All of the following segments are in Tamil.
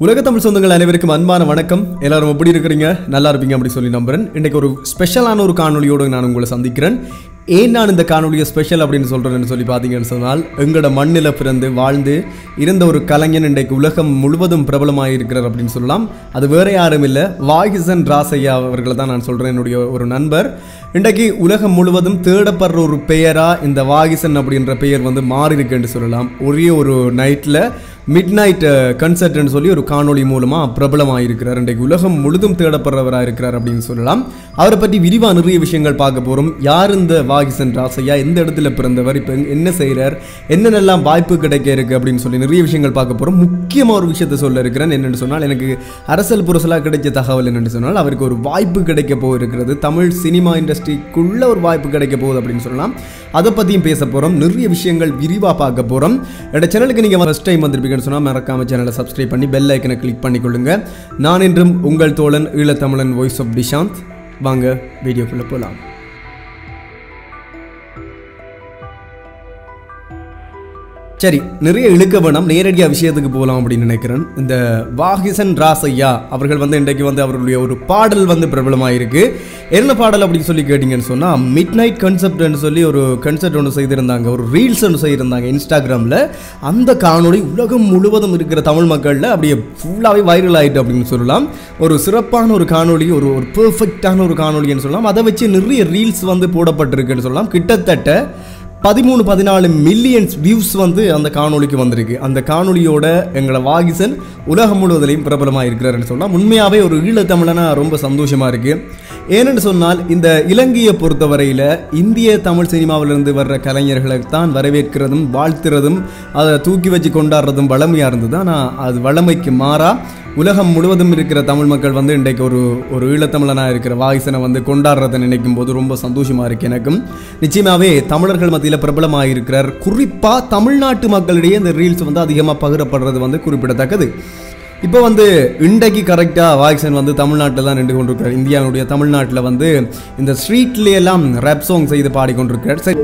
உலக தமிழ் சொந்தங்கள் அனைவருக்கும் அன்பான வணக்கம். எல்லாரும் எப்படி இருக்கிறீங்க? நல்லா இருப்பீங்க அப்படி சொல்லி நம்புறேன். இன்னைக்கு ஒரு ஸ்பெஷலான ஒரு காணொலியோடு நான் உங்களை சந்திக்கிறேன். ஏன் நான் இந்த காணொலியை ஸ்பெஷல் அப்படின்னு சொல்கிறேன்னு சொல்லி பார்த்தீங்கன்னு சொன்னால், எங்களோட மண்ணில் பிறந்து வாழ்ந்து இருந்த ஒரு கலைஞன் இன்றைக்கு உலகம் முழுவதும் பிரபலமாக இருக்கிறார் அப்படின்னு சொல்லலாம். அது வேறு யாரும் இல்லை, வாகிசன் ராசையா அவர்களை தான் நான் சொல்கிறேன். என்னுடைய ஒரு நண்பர். இன்றைக்கு உலகம் முழுவதும் தேடப்படுற ஒரு பெயராக இந்த வாகிசன் அப்படின்ற பெயர் வந்து மாறி இருக்குன்னு சொல்லலாம். ஒரே ஒரு நைட்டில் மிட் நைட் கன்சர்ட்னு சொல்லி ஒரு காணொலி மூலமாக பிரபலமாக இருக்கிறார். இன்றைக்கு உலகம் முழுதும் தேடப்படுறவராக இருக்கிறார் அப்படின்னு சொல்லலாம். அவரை பற்றி விரிவாக நிறைய விஷயங்கள் பார்க்க போகிறோம். யார் இந்த வாகிசன் ராசையா, எந்த இடத்துல பிறந்தவர், இப்போ என்ன செய்கிறார், என்னென்னலாம் வாய்ப்பு கிடைக்க இருக்குது அப்படின்னு சொல்லி நிறைய விஷயங்கள் பார்க்க போகிறோம். முக்கியமாக ஒரு விஷயத்தை சொல்ல இருக்கிறேன். என்னென்னு சொன்னால், எனக்கு அரசல் புரசலாக கிடைச்ச தகவல் என்னென்னு சொன்னால், அவருக்கு ஒரு வாய்ப்பு கிடைக்க போயிருக்கிறது. தமிழ் சினிமா இண்டஸ்ட்ரிக்குள்ளே ஒரு வாய்ப்பு கிடைக்க போகுது அப்படின்னு சொல்லலாம். அதை பற்றியும் பேச போகிறோம். நிறைய விஷயங்கள் விரிவாக பார்க்க போகிறோம். என்னோட சேனலுக்கு நீங்கள் ஃபர்ஸ்ட் டைம் வந்திருப்பீங்கன்னு சொன்னால் மறக்காம சேனலை சப்ஸ்கிரைப் பண்ணி பெல் ஐக்கனை கிளிக் பண்ணிக்கொள்ளுங்க. நான் என்றும் உங்கள் தோழன் ஈழத்தமிழன் வாய்ஸ் ஆஃப் டிஷாந்த். வாங்க வீடியோக்குள்ளே போகலாம். சரி, நிறைய இழுக்க வேணாம், நேரடியாக விஷயத்துக்கு போகலாம் அப்படின்னு நினைக்கிறேன். இந்த வாகிசன் ராசையா அவர்கள் வந்து இன்றைக்கு வந்து அவர்களுடைய ஒரு பாடல் வந்து பிரபலமாக இருக்குது. என்ன பாடல் அப்படின்னு சொல்லி கேட்டிங்கன்னு சொன்னால், மிட் நைட் கன்செப்ட்னு சொல்லி ஒரு கன்செப்ட் ஒன்று செய்திருந்தாங்க, ஒரு ரீல்ஸ் ஒன்று செய்திருந்தாங்க இன்ஸ்டாகிராமில். அந்த காணொலி உலகம் முழுவதும் இருக்கிற தமிழ் மக்களில் அப்படியே ஃபுல்லாகவே வைரல் ஆகிட்டு அப்படின்னு சொல்லலாம். ஒரு சிறப்பான ஒரு காணொலி, ஒரு பெர்ஃபெக்டான ஒரு காணொலின்னு சொல்லலாம். அதை வச்சு நிறைய ரீல்ஸ் வந்து போடப்பட்டிருக்குன்னு சொல்லலாம். கிட்டத்தட்ட 13-14 மில்லியன்ஸ் வியூஸ் வந்து அந்த காணொலிக்கு வந்திருக்கு. அந்த காணொலியோட எங்களை வாகிசன் உலகம் முழுவதிலையும் பிரபலமாக இருக்கிறாருன்னு சொல்லலாம். உண்மையாகவே ஒரு ஈழத்தமிழனா ரொம்ப சந்தோஷமாக இருக்குது. ஏனென்று சொன்னால், இந்த இலங்கையை பொறுத்தவரையில் இந்திய தமிழ் சினிமாவிலிருந்து வர்ற கலைஞர்களை தான் வரவேற்கிறதும் வாழ்த்துறதும் அதை தூக்கி வச்சு கொண்டாடுறதும் வளமையாக இருந்தது. ஆனால் அது வளமைக்கு மாறாக உலகம் முழுவதும் இருக்கிற தமிழ் மக்கள் வந்து இன்றைக்கு ஒரு ஈழத்தமிழனாக இருக்கிற வாகிசனை வந்து கொண்டாடுறதை நினைக்கும் போது ரொம்ப சந்தோஷமாக இருக்குது எனக்கும். நிச்சயமாகவே தமிழர்கள் மத்தியில் பிரபலமாக இருக்கிறார். குறிப்பாக தமிழ்நாட்டு மக்களிடையே இந்த ரீல்ஸ் வந்து அதிகமாக பகிரப்படுறது வந்து குறிப்பிடத்தக்கது. இப்போ வந்து இன்றைக்கு கரெக்டாக வாகிசன் வந்து தமிழ்நாட்டில் தான் நின்று கொண்டிருக்கிறார். இந்தியாவுடைய தமிழ்நாட்டில் வந்து இந்த ஸ்ட்ரீட்லையெல்லாம் ரேப் சாங் செய்து பாடிக்கொண்டிருக்கிறார். சரி,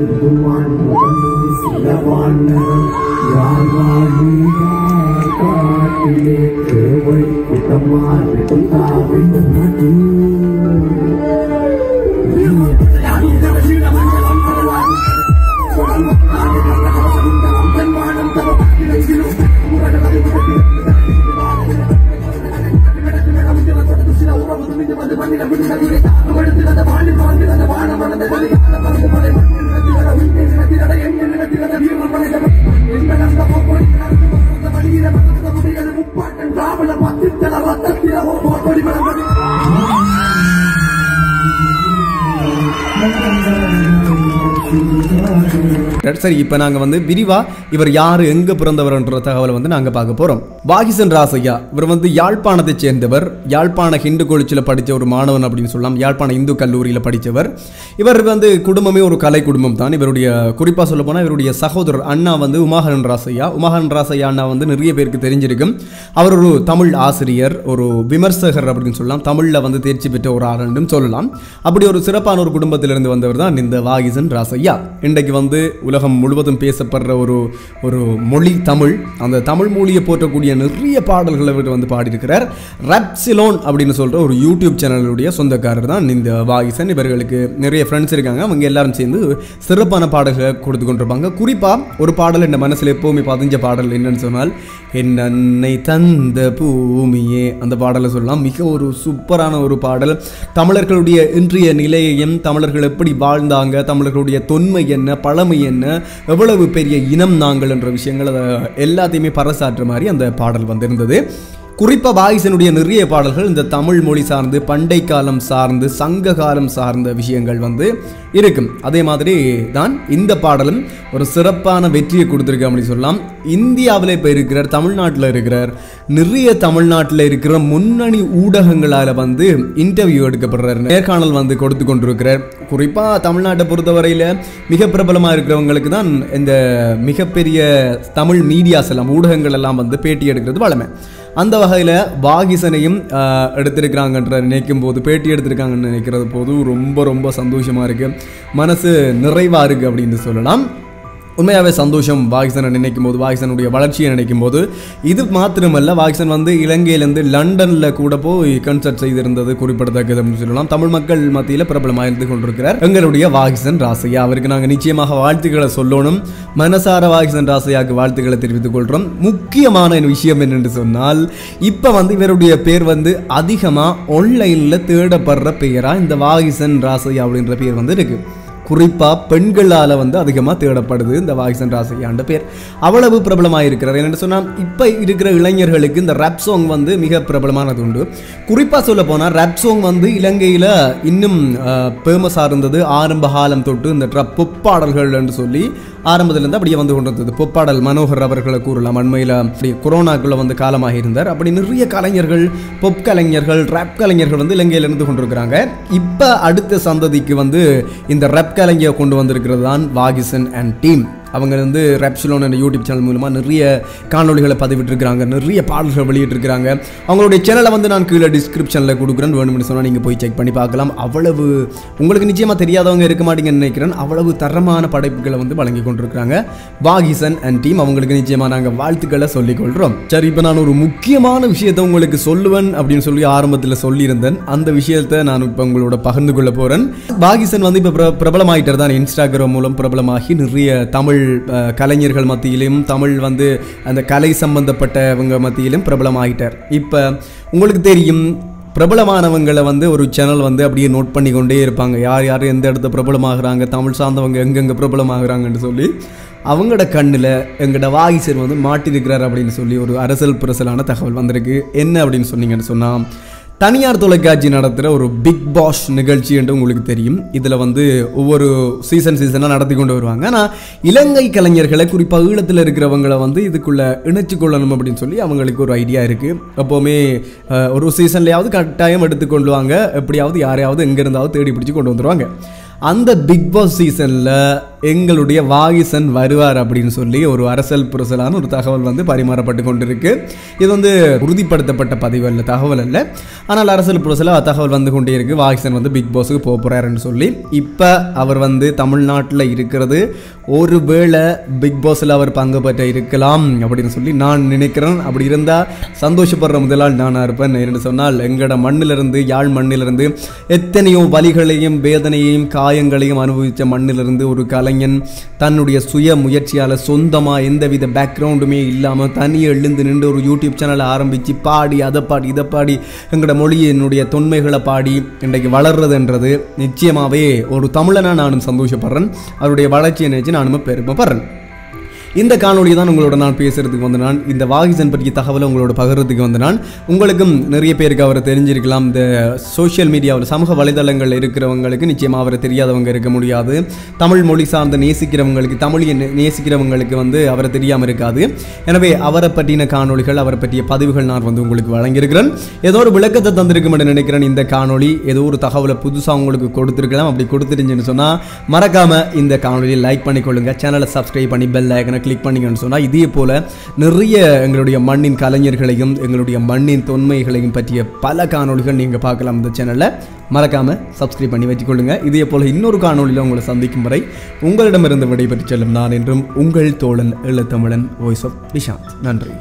சரி, இப்போ நாங்கள் வந்து விரிவாக இவர் யார், எங்கே பிறந்தவர்ன்ற தகவலை வந்து நாங்கள் பார்க்க போகிறோம். வாகிசன் ராசையா இவர் வந்து யாழ்ப்பாணத்தை சேர்ந்தவர். யாழ்ப்பாண ஹிந்து காலேஜில் படித்த ஒரு மாணவன் அப்படின்னு சொல்லலாம். யாழ்ப்பாண இந்து கல்லூரியில் படித்தவர். இவர் வந்து குடும்பமே ஒரு கலை குடும்பம் தான். இவருடைய குறிப்பாக சொல்ல போனால் இவருடைய சகோதரர் அண்ணா வந்து உமாகரன் ராசையா. உமாகரன் ராசையா அண்ணா வந்து நிறைய பேருக்கு தெரிஞ்சிருக்கும். அவர் ஒரு தமிழ் ஆசிரியர், ஒரு விமர்சகர் அப்படின்னு சொல்லலாம். தமிழில் வந்து தேர்ச்சி பெற்ற ஒரு ஆளுன்னு சொல்லலாம். அப்படி ஒரு சிறப்பான ஒரு குடும்பத்திலிருந்து வந்தவர் தான் இந்த வாகிசன் ராசையா. இன்றைக்கு வந்து உலகம் முழுவதும் பேசப்படுற ஒரு மொழி தமிழ். அந்த தமிழ் மொழியை போற்றக்கூடிய நிறைய பாடல்களை வந்து பாடியிருக்கிறார். ரப்சிலோன் அப்படின்னு சொல்கிற ஒரு யூடியூப் சேனலுடைய சொந்தக்காரர் தான் இந்த வாகிசன். இவர்களுக்கு நிறைய ஃப்ரெண்ட்ஸ் இருக்காங்க. அவங்க எல்லாரும் சேர்ந்து சிறப்பான பாடல்களை கொடுத்து கொண்டிருப்பாங்க. குறிப்பாக ஒரு பாடல் இந்த மனசில் எப்போவுமே பதிஞ்ச பாடல் என்னன்னு சொன்னால், என் அன்னை தந்த பூமியே, அந்த பாடலை சொல்லலாம். மிக ஒரு சூப்பரான ஒரு பாடல். தமிழர்களுடைய இன்றைய நிலையையும், தமிழர்கள் எப்படி வாழ்ந்தாங்க, தமிழர்களுடைய தொன்மை என்ன, பழமை என்ன, எவ்வளவு பெரிய இனம் நாங்கள் என்ற விஷயங்கள் எல்லாத்தையுமே பறைசாற்ற மாதிரி அந்த பாடல் வந்திருந்தது. குறிப்பாக வாகிசனுடைய நிறைய பாடல்கள் இந்த தமிழ் மொழி சார்ந்து, பண்டை காலம் சார்ந்து, சங்க காலம் சார்ந்த விஷயங்கள் வந்து இருக்கும். அதே மாதிரி தான் இந்த பாடலும் ஒரு சிறப்பான வெற்றியை கொடுத்துருக்கு அப்படின்னு சொல்லலாம். இந்தியாவில் இப்போ இருக்கிறார், தமிழ்நாட்டில் இருக்கிறார். நிறைய தமிழ்நாட்டில் இருக்கிற முன்னணி ஊடகங்களால் வந்து இன்டர்வியூ எடுக்கப்படுறார், நேர்காணல் வந்து கொடுத்து கொண்டிருக்கிறார். குறிப்பாக தமிழ்நாட்டை பொறுத்தவரையில் மிக பிரபலமாக இருக்கிறவங்களுக்கு தான் இந்த மிகப்பெரிய தமிழ் மீடியாஸ் எல்லாம், ஊடகங்கள் எல்லாம் வந்து பேட்டி எடுக்கிறது வழமை. அந்த வகையில் வாகிசனையும் எடுத்திருக்கிறாங்கன்ற நினைக்கும் போது, பேட்டி எடுத்திருக்காங்கன்னு நினைக்கிறது போது ரொம்ப ரொம்ப சந்தோஷமாக இருக்குது, மனசு நிறைவாக இருக்குது அப்படின்னு சொல்லலாம். உண்மையாகவே சந்தோஷம் வாகிசனை நினைக்கும் போது, வாகிசனுடைய வளர்ச்சியை நினைக்கும் போது. இது மாத்திரமல்ல, வாகிசன் வந்து இலங்கையிலேருந்து லண்டனில் கூட போய் கன்சர்ட் செய்திருந்தது குறிப்பிடத்தக்கது அப்படின்னு சொல்லலாம். தமிழ் மக்கள் மத்தியில் பிரபலமாக இருந்து கொண்டிருக்கிறார் எங்களுடைய வாகிசன் ராசையா. அவருக்கு நாங்கள் நிச்சயமாக வாழ்த்துக்களை சொல்லணும். மனசார வாகிசன் ராசையாவுக்கு வாழ்த்துக்களை தெரிவித்துக் கொள்கிறோம். முக்கியமான விஷயம் என்னென்று சொன்னால், இப்போ வந்து இவருடைய பேர் வந்து அதிகமாக ஆன்லைனில் தேடப்படுற பெயராக இந்த வாகிசன் ராசையா அப்படின்ற பேர் வந்து இருக்குது. குறிப்பாக பெண்களால் வந்து அதிகமாக தேடப்படுது இந்த வாகிசன் ராசையாண்ட பேர். அவ்வளவு பிரபலமாக இருக்கிறார். என்னென்னு சொன்னால், இப்போ இருக்கிற இளைஞர்களுக்கு இந்த ரேப் சாங் வந்து மிக பிரபலமானது உண்டு. குறிப்பாக சொல்ல போனால் ரேப் சாங் வந்து இலங்கையில் இன்னும் ஃபேமஸாக இருந்தது ஆரம்ப காலம் தொட்டு. இந்த பொப்பாடல்கள் என்று சொல்லி ஆரம்பத்திலேருந்து அப்படியே வந்து கொண்டு வந்தது. பொப்பாடல் மனோகர் அவர்களை கூறலாம். அண்மையில் அப்படி கொரோனாக்குள்ளே வந்து காலமாக இருந்தார். அப்படி நிறைய கலைஞர்கள், பொப் கலைஞர்கள், ரேப் கலைஞர்கள் வந்து இலங்கையில் இருந்து கொண்டிருக்கிறாங்க. இப்போ அடுத்த சந்ததிக்கு வந்து இந்த ரேப் கலைஞரை கொண்டு வந்திருக்கிறது தான் வாகிசன் அண்ட் டீம். அவங்க வந்து ரெப்சிலோன் என்ற யூடியூப் சேனல் மூலமாக நிறைய காணொலிகளை பதிவிட்டிருக்கிறாங்க, நிறைய பாடல்கள் வெளியிட்டிருக்கிறாங்க. அவங்களுடைய சேனலை வந்து நான் கீழே டிஸ்கிரிப்ஷனில் கொடுக்குறேன், வேணும்னு சொன்னால் நீங்கள் போய் செக் பண்ணி பார்க்கலாம். அவ்வளவு உங்களுக்கு நிச்சயமாக தெரியாதவங்க இருக்க மாட்டீங்கன்னு நினைக்கிறேன். அவ்வளவு தரமான படைப்புகளை வந்து வழங்கி கொண்டிருக்கிறாங்க வாகிசன் அண்ட் டீம். அவங்களுக்கு நிச்சயமாக நாங்கள் வாழ்த்துக்களை சொல்லிக்கொள்கிறோம். சரி, இப்போ நான் ஒரு முக்கியமான விஷயத்தை உங்களுக்கு சொல்லுவேன் அப்படின்னு சொல்லி ஆரம்பத்தில் சொல்லியிருந்தேன். அந்த விஷயத்தை நான் இப்போ உங்களோட பகிர்ந்து கொள்ள போகிறேன். வாகிசன் வந்து இப்போ பிரபலமாயிட்டார் தான். இன்ஸ்டாகிராம் மூலம் பிரபலமாகி நிறைய தமிழ் கலைஞர்கள் மத்தியிலும், தமிழ் வந்து அந்த கலை சம்பந்தப்பட்டவங்க மத்தியிலும் பிரபலமாகிட்டார். இப்போ உங்களுக்கு தெரியும், பிரபலமானவங்களை வந்து ஒரு சேனல் வந்து அப்படியே நோட் பண்ணி கொண்டே இருப்பாங்க. யார் யார் எந்த இடத்த பிரபலமாகறாங்க, தமிழ் சார்ந்தவங்க எங்கெங்கே பிரபலமாகறாங்கன்னு சொல்லி. அவங்களோட கண்ணில் எங்களோட வாகிசன் வந்து மாட்டிருக்கிறார் அப்படின்னு சொல்லி ஒரு அரசல் புரசலான தகவல் வந்திருக்கு. என்ன அப்படின்னு சொன்னீங்கன்னு சொன்னால், தனியார் தொலைக்காட்சி நடத்துகிற ஒரு பிக் பாஸ் நிகழ்ச்சி என்று உங்களுக்கு தெரியும். இதில் வந்து ஒவ்வொரு சீசனாக நடத்தி கொண்டு வருவாங்க. ஆனால் இலங்கை கலைஞர்களை, குறிப்பாக ஈழத்தில் இருக்கிறவங்களை வந்து இதுக்குள்ளே இணைச்சி கொள்ளணும் அப்படின்னு சொல்லி அவங்களுக்கு ஒரு ஐடியா இருக்குது. எப்போவுமே ஒரு சீசன்லையாவது கட்டாயம் எடுத்துக்கொண்டு வாங்க, எப்படியாவது யாரையாவது எங்கேருந்தாவது தேடி பிடிச்சி கொண்டு வந்துடுவாங்க. அந்த பிக் பாஸ் சீசனில் எங்களுடைய வாகிசன் வருவார் அப்படின்னு சொல்லி ஒரு அரசல் புரசலான ஒரு தகவல் வந்து பரிமாறப்பட்டு கொண்டிருக்கு. இது வந்து உறுதிப்படுத்தப்பட்ட பதிவு அல்ல, தகவல் அல்ல. ஆனால் அரசல் புரசல தகவல் வந்து கொண்டே இருக்குது. வாகிசன் வந்து பிக் பாஸுக்கு போக போகிறாருன்னு சொல்லி. இப்போ அவர் வந்து தமிழ்நாட்டில் இருக்கிறது, ஒருவேளை பிக் பாஸில் அவர் பங்கு பெற்ற இருக்கலாம் அப்படின்னு சொல்லி நான் நினைக்கிறேன். அப்படி இருந்தால் சந்தோஷப்படுற முதலால் நானாக இருப்பேன். என்று சொன்னால், எங்களோட மண்ணிலிருந்து, யாழ் மண்ணிலிருந்து எத்தனையோ வலிகளையும் வேதனையையும் காயங்களையும் அனுபவித்த மண்ணிலிருந்து ஒரு கலைஞன் தன்னுடைய சுய முயற்சியால் சொந்தமாக எந்தவித பேக்ரவுண்டுமே இல்லாமல் தனியே எழுந்து நின்று ஒரு யூடியூப் சேனலை ஆரம்பித்து பாடி அதை பாடி இதை பாடி எங்களோட மொழியினுடைய தொன்மைகளை பாடி இன்றைக்கு வளர்றதுன்றது நிச்சயமாகவே ஒரு தமிழனாக நானும் சந்தோஷப்படுறேன். அவருடைய வளர்ச்சியை நினைச்சு நானும் பெருமைப்படுறேன். இந்த காணொலி தான் உங்களோட நான் பேசுறதுக்கு வந்து நான் இந்த வாகிசன் பற்றிய தகவலை உங்களோட பகிர்றதுக்கு வந்து நான். உங்களுக்கும் நிறைய பேருக்கு அவரை தெரிஞ்சிருக்கலாம். இந்த சோஷியல் மீடியாவில், சமூக வலைதளங்களில் இருக்கிறவங்களுக்கு நிச்சயமாக அவரை தெரியாதவங்க இருக்க முடியாது. தமிழ் மொழி சார்ந்த நேசிக்கிறவங்களுக்கு, தமிழை நேசிக்கிறவங்களுக்கு வந்து அவரை தெரியாமல் இருக்காது. எனவே அவரை பற்றின காணொலிகள், அவரை பற்றிய பதிவுகள் நான் வந்து உங்களுக்கு வழங்கியிருக்கிறேன். ஏதோ ஒரு விளக்கத்தை தந்திருக்கும் என்று நினைக்கிறேன். இந்த காணொலி ஏதோ ஒரு தகவலை புதுசாக உங்களுக்கு கொடுத்துருக்கலாம். அப்படி கொடுத்துருந்துன்னு சொன்னால் மறக்காமல் இந்த காணொலியை லைக் பண்ணிக்கொள்ளுங்க, சேனலை சப்ஸ்கிரைப் பண்ணி பெல் ஐக்கனை கிளிக் பண்ணிங்கன்னு சொன்னால் இதே போல் நிறைய எங்களுடைய மண்ணின் கலைஞர்களையும் எங்களுடைய மண்ணின் தொன்மைகளையும் பற்றிய பல காணொலிகள் நீங்கள் பார்க்கலாம் இந்த சேனலில். மறக்காமல் சப்ஸ்கிரைப் பண்ணி வச்சுக்கொள்ளுங்க. இதே போல் இன்னொரு காணொலியில் உங்களை சந்திக்கும் வரை உங்களிடமிருந்து விடைபெற்று செல்லும் நான் என்றும் உங்கள் தோழன் ஈழத்தமிழன் வாய்ஸ் ஆஃப் நிஷாந்த். நன்றி.